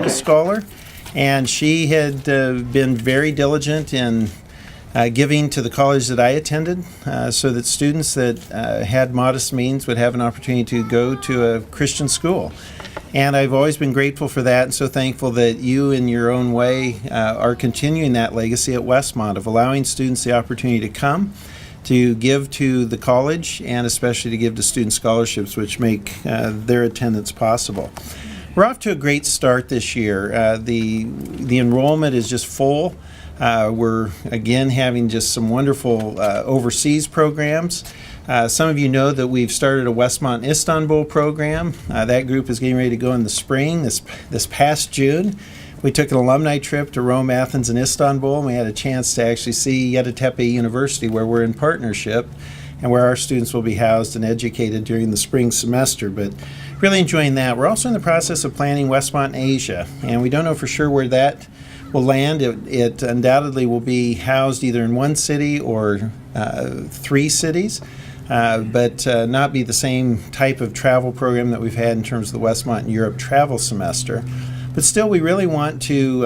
A scholar, and she had been very diligent in giving to the college that I attended, so that students that had modest means would have an opportunity to go to a Christian school. And I've always been grateful for that, and so thankful that you, in your own way, are continuing that legacy at Westmont of allowing students the opportunity to come, to give to the college, and especially to give to student scholarships, which make their attendance possible. We're off to a great start this year. The enrollment is just full. We're again having just some wonderful overseas programs. Some of you know that we've started a Westmont Istanbul program. That group is getting ready to go in the spring. This past June, we took an alumni trip to Rome, Athens, and Istanbul, and we had a chance to actually see Yeditepe University, where we're in partnership and where our students will be housed and educated during the spring semester. But really enjoying that. We're also in the process of planning Westmont in Asia, and we don't know for sure where that will land. It undoubtedly will be housed either in one city or 3 cities, but not be the same type of travel program that we've had in terms of the Westmont Europe travel semester. But still, we really want to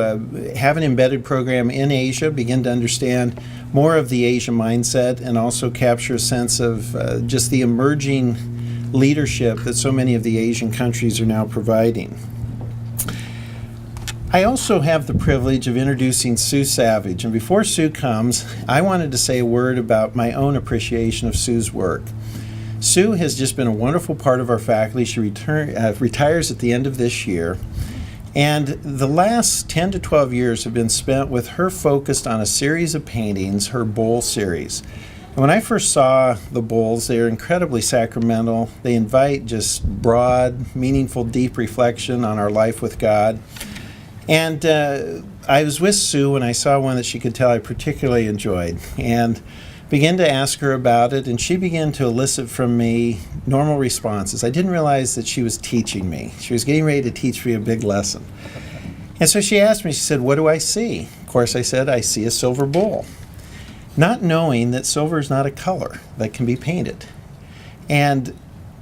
have an embedded program in Asia, begin to understand more of the Asian mindset, and also capture a sense of just the emerging leadership that so many of the Asian countries are now providing. I also have the privilege of introducing Sue Savage, and before Sue comes, I wanted to say a word about my own appreciation of Sue's work. Sue has just been a wonderful part of our faculty. She retires at the end of this year, and the last 10 to 12 years have been spent with her focused on a series of paintings, her bowl series. And when I first saw the bowls, they are incredibly sacramental. They invite just broad, meaningful, deep reflection on our life with God. And I was with Sue when I saw one that she could tell I particularly enjoyed, and began to ask her about it, and she began to elicit from me normal responses. I didn't realize that she was teaching me. She was getting ready to teach me a big lesson. And so she asked me, she said, "What do I see?" Of course, I said, "I see a silver bowl," not knowing that silver is not a color that can be painted. And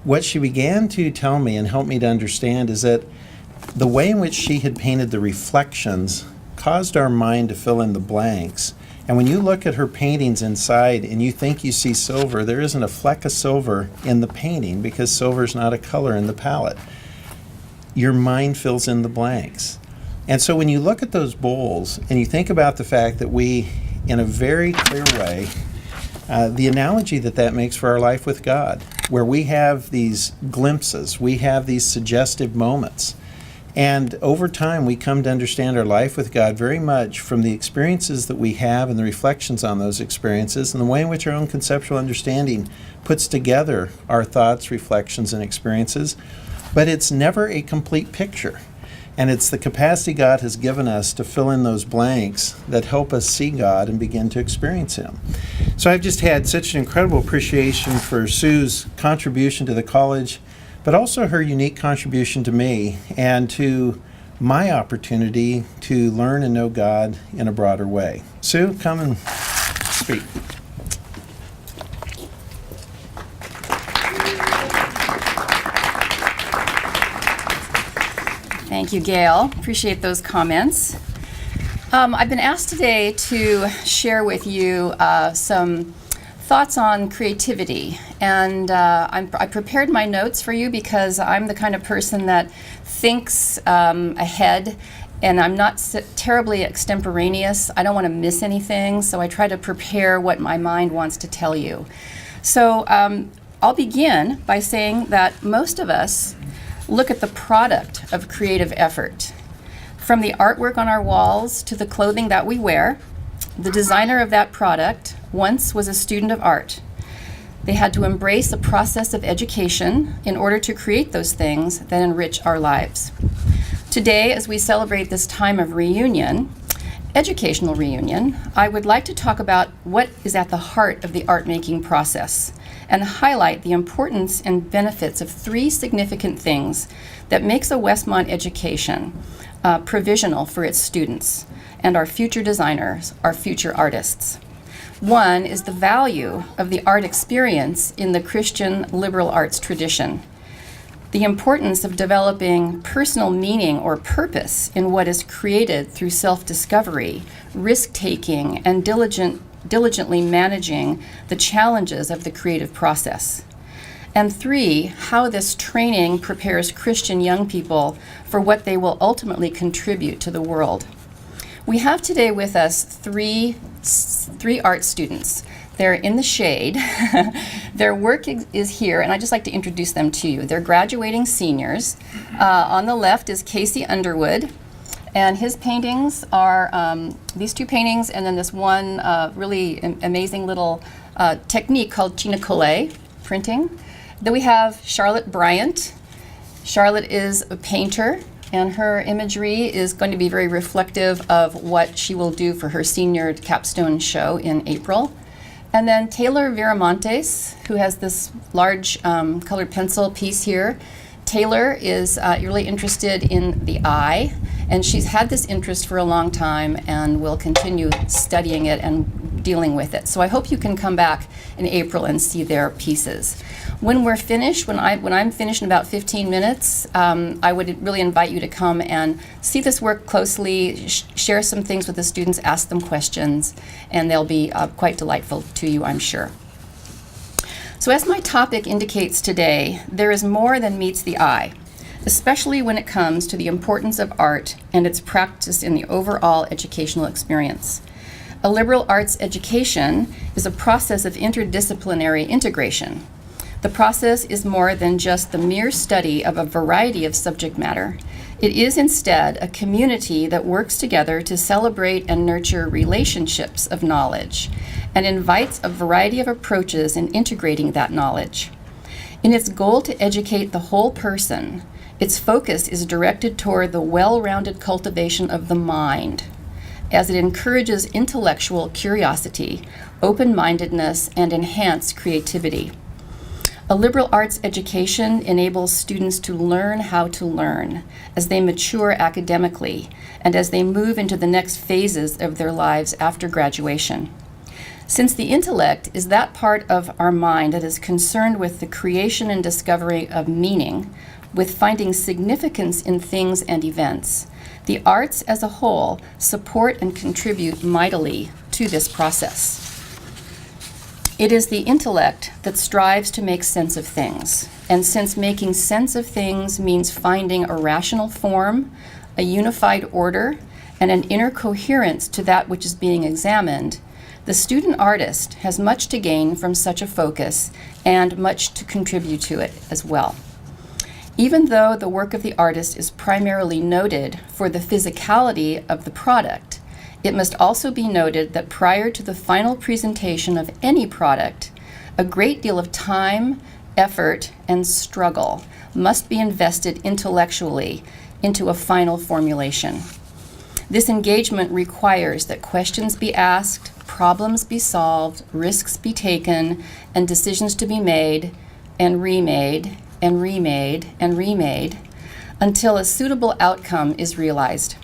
what she began to tell me and help me to understand is that the way in which she had painted the reflections caused our mind to fill in the blanks. And when you look at her paintings inside and you think you see silver, there isn't a fleck of silver in the painting because silver is not a color in the palette. Your mind fills in the blanks. And so when you look at those bowls and you think about the fact that we, in a very clear way, the analogy that makes for our life with God, where we have these glimpses, we have these suggestive moments. And over time, we come to understand our life with God very much from the experiences that we have and the reflections on those experiences and the way in which our own conceptual understanding puts together our thoughts, reflections, and experiences. But it's never a complete picture. And it's the capacity God has given us to fill in those blanks that help us see God and begin to experience Him. So I've just had such an incredible appreciation for Sue's contribution to the college, but also her unique contribution to me and to my opportunity to learn and know God in a broader way. Sue, come and speak. Thank you, Gail. Appreciate those comments. I've been asked today to share with you some thoughts on creativity, and I prepared my notes for you because I'm the kind of person that thinks ahead, and I'm not terribly extemporaneous. I don't want to miss anything, so I try to prepare what my mind wants to tell you. So I'll begin by saying that most of us look at the product of creative effort. From the artwork on our walls to the clothing that we wear, the designer of that product once was a student of art. They had to embrace a process of education in order to create those things that enrich our lives. Today, as we celebrate this time of reunion, educational reunion, I would like to talk about what is at the heart of the art-making process and highlight the importance and benefits of 3 significant things that makes a Westmont education provisional for its students and our future designers, our future artists. One is the value of the art experience in the Christian liberal arts tradition. the importance of developing personal meaning or purpose in what is created through self-discovery, risk-taking, and diligently managing the challenges of the creative process. And 3, how this training prepares Christian young people for what they will ultimately contribute to the world. We have today with us three art students. They're in the shade. Their work is here, and I'd just like to introduce them to you. They're graduating seniors. On the left is Casey Underwood, and his paintings are these 2 paintings, and then this one really amazing little technique called chinocolé printing. Then we have Charlotte Bryant. Charlotte is a painter, and her imagery is going to be very reflective of what she will do for her senior capstone show in April. And then Taylor Viramontes, who has this large colored pencil piece here. Taylor is really interested in the eye, and she's had this interest for a long time and will continue studying it and dealing with it. So I hope you can come back in April and see their pieces. When we're finished, when I'm finished in about 15 minutes, I would really invite you to come and see this work closely, share some things with the students, ask them questions, and they'll be quite delightful to you, I'm sure. So as my topic indicates today, there is more than meets the eye, especially when it comes to the importance of art and its practice in the overall educational experience. A liberal arts education is a process of interdisciplinary integration. The process is more than just the mere study of a variety of subject matter. It is instead a community that works together to celebrate and nurture relationships of knowledge and invites a variety of approaches in integrating that knowledge. In its goal to educate the whole person, its focus is directed toward the well-rounded cultivation of the mind, as it encourages intellectual curiosity, open-mindedness, and enhanced creativity. A liberal arts education enables students to learn how to learn as they mature academically and as they move into the next phases of their lives after graduation. Since the intellect is that part of our mind that is concerned with the creation and discovery of meaning, with finding significance in things and events, the arts as a whole support and contribute mightily to this process. It is the intellect that strives to make sense of things, and since making sense of things means finding a rational form, a unified order, and an inner coherence to that which is being examined, the student artist has much to gain from such a focus and much to contribute to it as well. Even though the work of the artist is primarily noted for the physicality of the product, it must also be noted that prior to the final presentation of any product, a great deal of time, effort, and struggle must be invested intellectually into a final formulation. This engagement requires that questions be asked, problems be solved, risks be taken, and decisions to be made and remade and remade and remade until a suitable outcome is realized.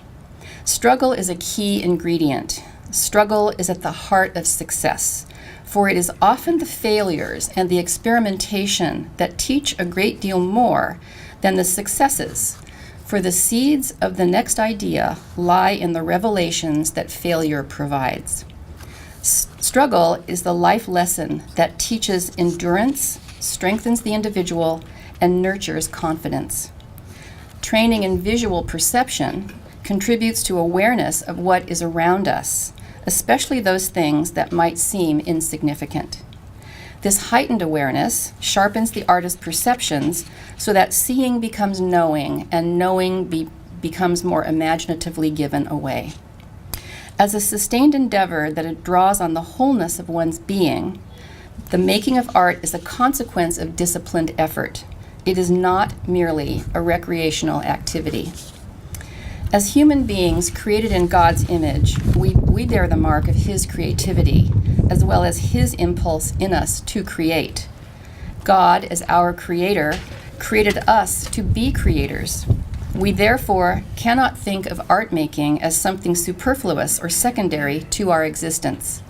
Struggle is a key ingredient. Struggle is at the heart of success, for it is often the failures and the experimentation that teach a great deal more than the successes, for the seeds of the next idea lie in the revelations that failure provides. Struggle is the life lesson that teaches endurance, strengthens the individual, and nurtures confidence. Training in visual perception contributes to awareness of what is around us, especially those things that might seem insignificant. This heightened awareness sharpens the artist's perceptions so that seeing becomes knowing and knowing becomes more imaginatively given away. As a sustained endeavor that it draws on the wholeness of one's being, the making of art is a consequence of disciplined effort. It is not merely a recreational activity. As human beings created in God's image, we bear the mark of His creativity, as well as His impulse in us to create. God, as our Creator, created us to be creators. We therefore cannot think of art making as something superfluous or secondary to our existence.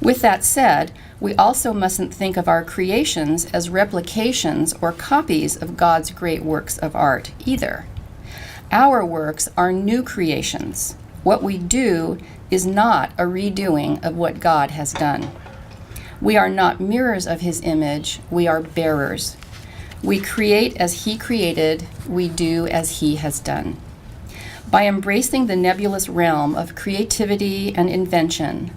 With that said, we also mustn't think of our creations as replications or copies of God's great works of art either. Our works are new creations. What we do is not a redoing of what God has done. We are not mirrors of His image, we are bearers. We create as He created, we do as He has done. By embracing the nebulous realm of creativity and invention,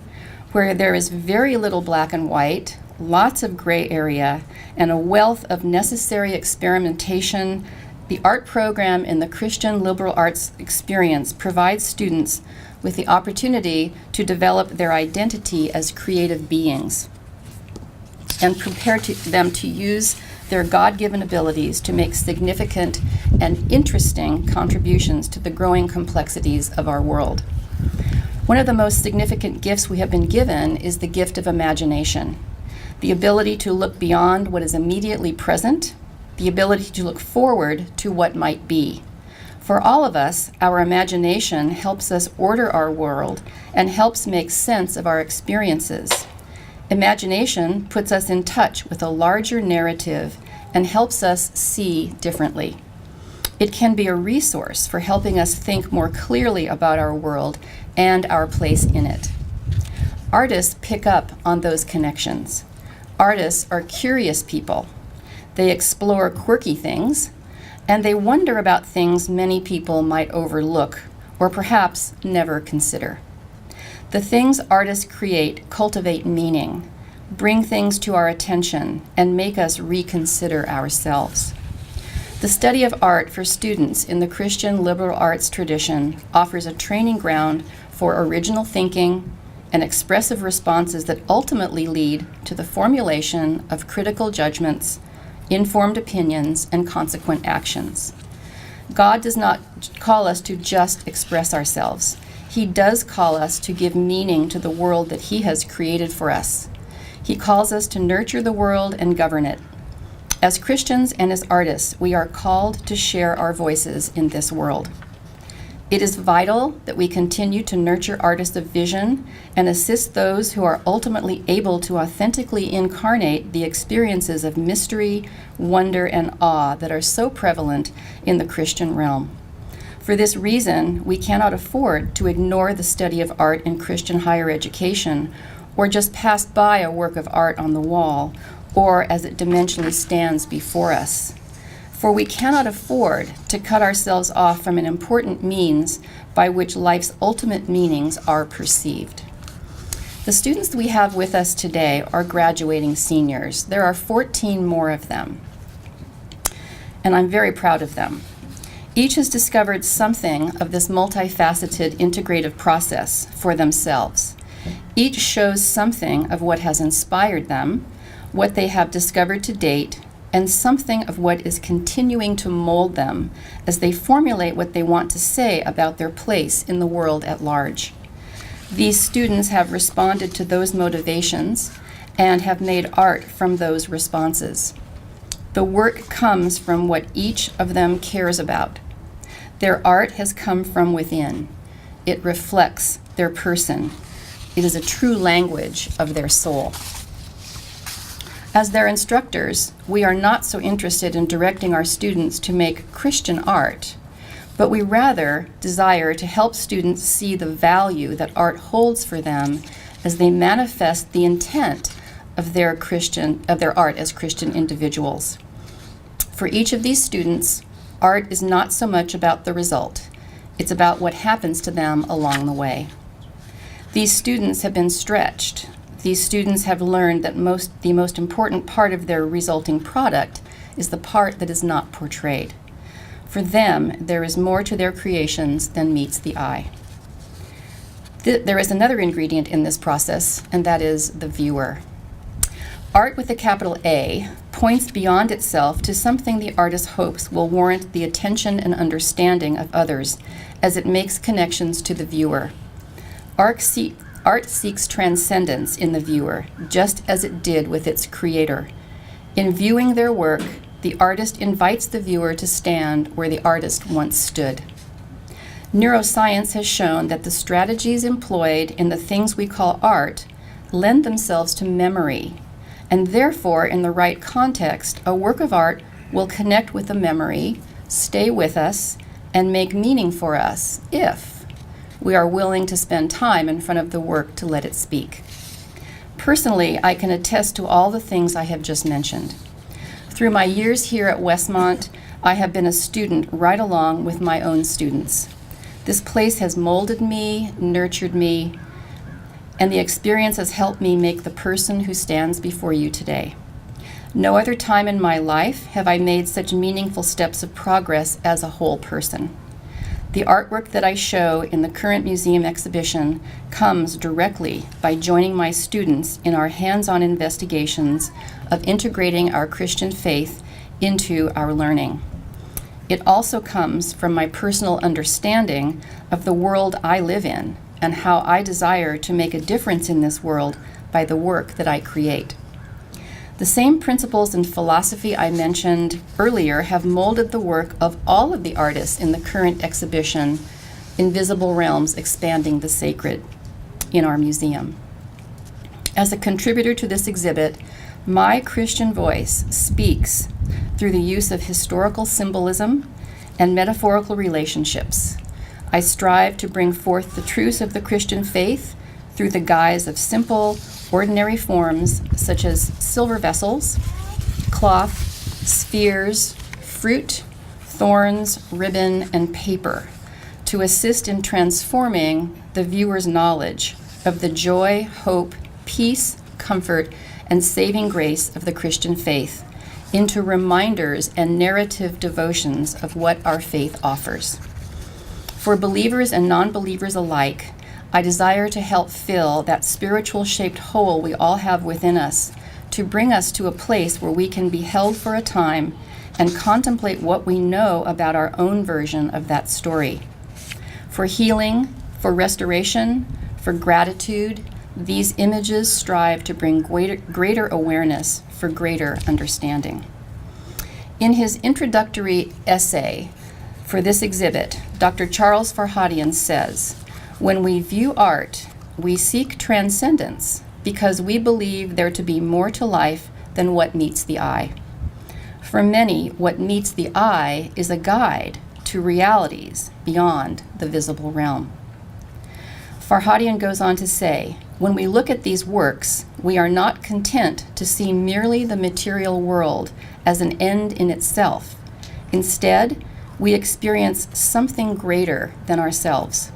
where there is very little black and white, lots of gray area, and a wealth of necessary experimentation, the art program in the Christian liberal arts experience provides students with the opportunity to develop their identity as creative beings and prepare them to use their God-given abilities to make significant and interesting contributions to the growing complexities of our world. One of the most significant gifts we have been given is the gift of imagination, the ability to look beyond what is immediately present, the ability to look forward to what might be. For all of us, our imagination helps us order our world and helps make sense of our experiences. Imagination puts us in touch with a larger narrative and helps us see differently. It can be a resource for helping us think more clearly about our world and our place in it. Artists pick up on those connections. Artists are curious people. They explore quirky things, and they wonder about things many people might overlook or perhaps never consider. The things artists create cultivate meaning, bring things to our attention, and make us reconsider ourselves. The study of art for students in the Christian liberal arts tradition offers a training ground for original thinking and expressive responses that ultimately lead to the formulation of critical judgments, informed opinions, and consequent actions. God does not call us to just express ourselves. He does call us to give meaning to the world that He has created for us. He calls us to nurture the world and govern it. As Christians and as artists, we are called to share our voices in this world. It is vital that we continue to nurture artists of vision and assist those who are ultimately able to authentically incarnate the experiences of mystery, wonder, and awe that are so prevalent in the Christian realm. For this reason, we cannot afford to ignore the study of art in Christian higher education or just pass by a work of art on the wall or as it dimensionally stands before us. For we cannot afford to cut ourselves off from an important means by which life's ultimate meanings are perceived. The students we have with us today are graduating seniors. There are 14 more of them, and I'm very proud of them. Each has discovered something of this multifaceted integrative process for themselves. Each shows something of what has inspired them, what they have discovered to date, and something of what is continuing to mold them as they formulate what they want to say about their place in the world at large. These students have responded to those motivations and have made art from those responses. The work comes from what each of them cares about. Their art has come from within. It reflects their person. It is a true language of their soul. As their instructors, we are not so interested in directing our students to make Christian art, but we rather desire to help students see the value that art holds for them as they manifest the intent of their art as Christian individuals. For each of these students, art is not so much about the result. It's about what happens to them along the way. These students have been stretched. These students have learned that the most important part of their resulting product is the part that is not portrayed. For them, there is more to their creations than meets the eye. There is another ingredient in this process, and that is the viewer. Art with a capital A points beyond itself to something the artist hopes will warrant the attention and understanding of others as it makes connections to the viewer. Art seeks transcendence in the viewer, just as it did with its creator. In viewing their work, the artist invites the viewer to stand where the artist once stood. Neuroscience has shown that the strategies employed in the things we call art lend themselves to memory, and therefore, in the right context, a work of art will connect with the memory, stay with us, and make meaning for us if we are willing to spend time in front of the work to let it speak. Personally, I can attest to all the things I have just mentioned. Through my years here at Westmont, I have been a student right along with my own students. This place has molded me, nurtured me, and the experience has helped me make the person who stands before you today. No other time in my life have I made such meaningful steps of progress as a whole person. The artwork that I show in the current museum exhibition comes directly by joining my students in our hands-on investigations of integrating our Christian faith into our learning. It also comes from my personal understanding of the world I live in and how I desire to make a difference in this world by the work that I create. The same principles and philosophy I mentioned earlier have molded the work of all of the artists in the current exhibition, Invisible Realms Expanding the Sacred, in our museum. As a contributor to this exhibit, my Christian voice speaks through the use of historical symbolism and metaphorical relationships. I strive to bring forth the truths of the Christian faith through the guise of simple, ordinary forms such as silver vessels, cloth, spheres, fruit, thorns, ribbon, and paper to assist in transforming the viewer's knowledge of the joy, hope, peace, comfort, and saving grace of the Christian faith into reminders and narrative devotions of what our faith offers. For believers and non-believers alike, I desire to help fill that spiritual-shaped hole we all have within us, to bring us to a place where we can be held for a time and contemplate what we know about our own version of that story. For healing, for restoration, for gratitude, these images strive to bring greater awareness for greater understanding. In his introductory essay for this exhibit, Dr. Charles Farhadian says, "When we view art, we seek transcendence because we believe there to be more to life than what meets the eye. For many, what meets the eye is a guide to realities beyond the visible realm." Farhadian goes on to say, "When we look at these works, we are not content to see merely the material world as an end in itself. Instead, we experience something greater than ourselves."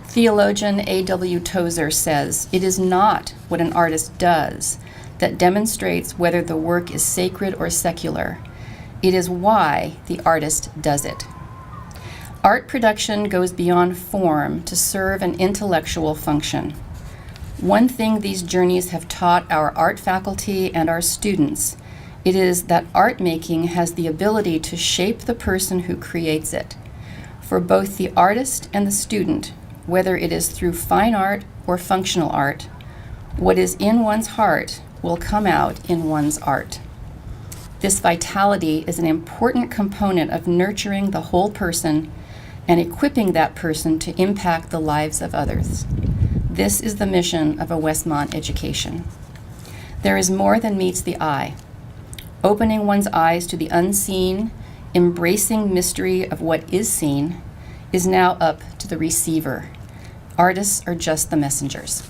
Theologian A.W. Tozer says, "It is not what an artist does that demonstrates whether the work is sacred or secular. It is why the artist does it." Art production goes beyond form to serve an intellectual function. One thing these journeys have taught our art faculty and our students, it is that art making has the ability to shape the person who creates it. For both the artist and the student, whether it is through fine art or functional art, what is in one's heart will come out in one's art. This vitality is an important component of nurturing the whole person and equipping that person to impact the lives of others. This is the mission of a Westmont education. There is more than meets the eye. Opening one's eyes to the unseen, embracing mystery of what is seen, is now up to the receiver. Artists are just the messengers.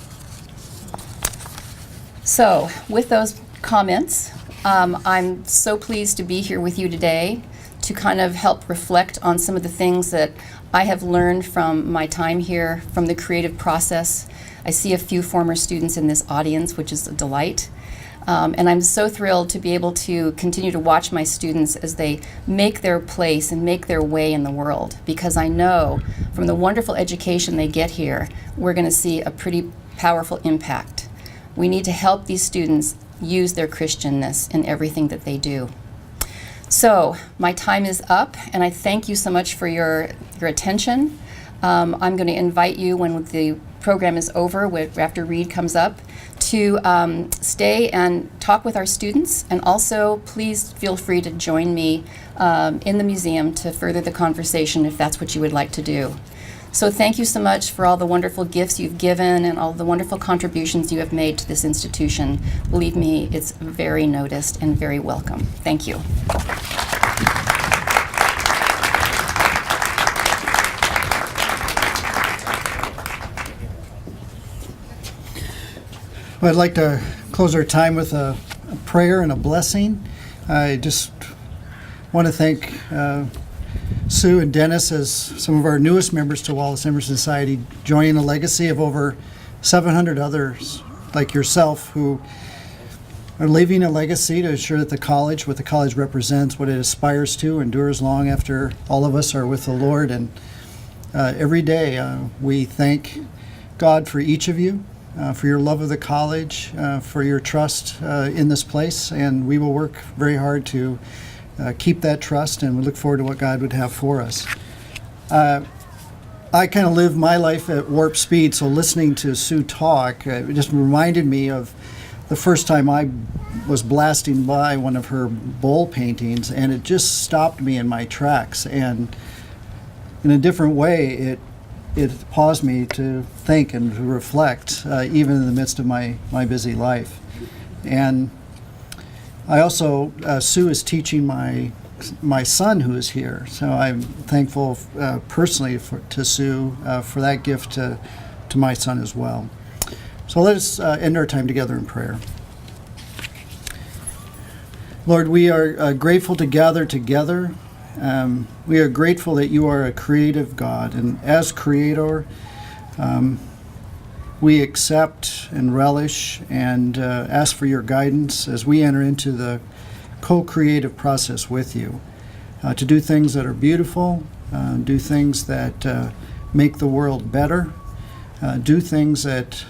So, with those comments, I'm so pleased to be here with you today to kind of help reflect on some of the things that I have learned from my time here, from the creative process. I see a few former students in this audience, which is a delight. And I'm so thrilled to be able to continue to watch my students as they make their place and make their way in the world, because I know from the wonderful education they get here, we're going to see a pretty powerful impact. We need to help these students use their Christianness in everything that they do. So my time is up, and I thank you so much for your attention. I'm going to invite you, when the program is over, after Reed comes up, to stay and talk with our students, and also please feel free to join me in the museum to further the conversation if that's what you would like to do. So thank you so much for all the wonderful gifts you've given and all the wonderful contributions you have made to this institution. Believe me, it's very noticed and very welcome. Thank you. Well, I'd like to close our time with a prayer and a blessing. I just want to thank Sue and Dennis as some of our newest members to Wallace Emerson Society, joining a legacy of over 700 others like yourself who are leaving a legacy to ensure that the college, what the college represents, what it aspires to, endures long after all of us are with the Lord. And every day we thank God for each of you, for your love of the college, for your trust in this place, and we will work very hard to keep that trust, and we look forward to what God would have for us. I kind of live my life at warp speed, so listening to Sue talk, it just reminded me of the first time I was blasting by one of her bowl paintings, and it just stopped me in my tracks, and in a different way, it paused me to think and to reflect, even in the midst of my busy life. And I also, Sue is teaching my son who is here, so I'm thankful personally to Sue for that gift to my son as well. So let us end our time together in prayer. Lord, we are grateful to gather together. We are grateful that you are a creative God, and as creator, we accept and relish and ask for your guidance as we enter into the co-creative process with you, to do things that are beautiful, do things that make the world better, do things that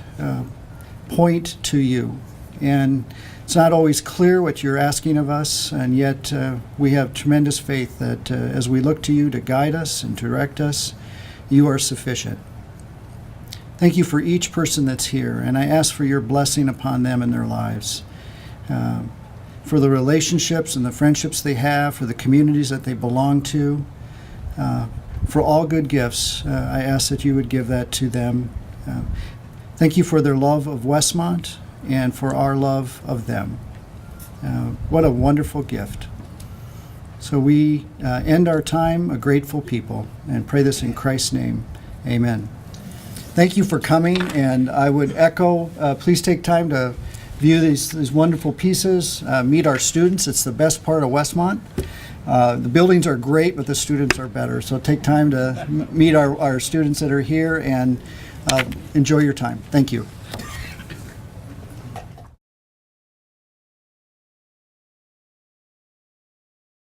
point to you. And it's not always clear what you're asking of us, and yet we have tremendous faith that as we look to you to guide us and direct us, you are sufficient. Thank you for each person that's here, and I ask for your blessing upon them and their lives, for the relationships and the friendships they have, for the communities that they belong to, for all good gifts. I ask that you would give that to them. Thank you for their love of Westmont and for our love of them. What a wonderful gift. So we end our time a grateful people and pray this in Christ's name. Amen. Thank you for coming, and I would echo, please take time to view these wonderful pieces, meet our students. It's the best part of Westmont. The buildings are great, but the students are better. So take time to meet our students that are here and enjoy your time. Thank you.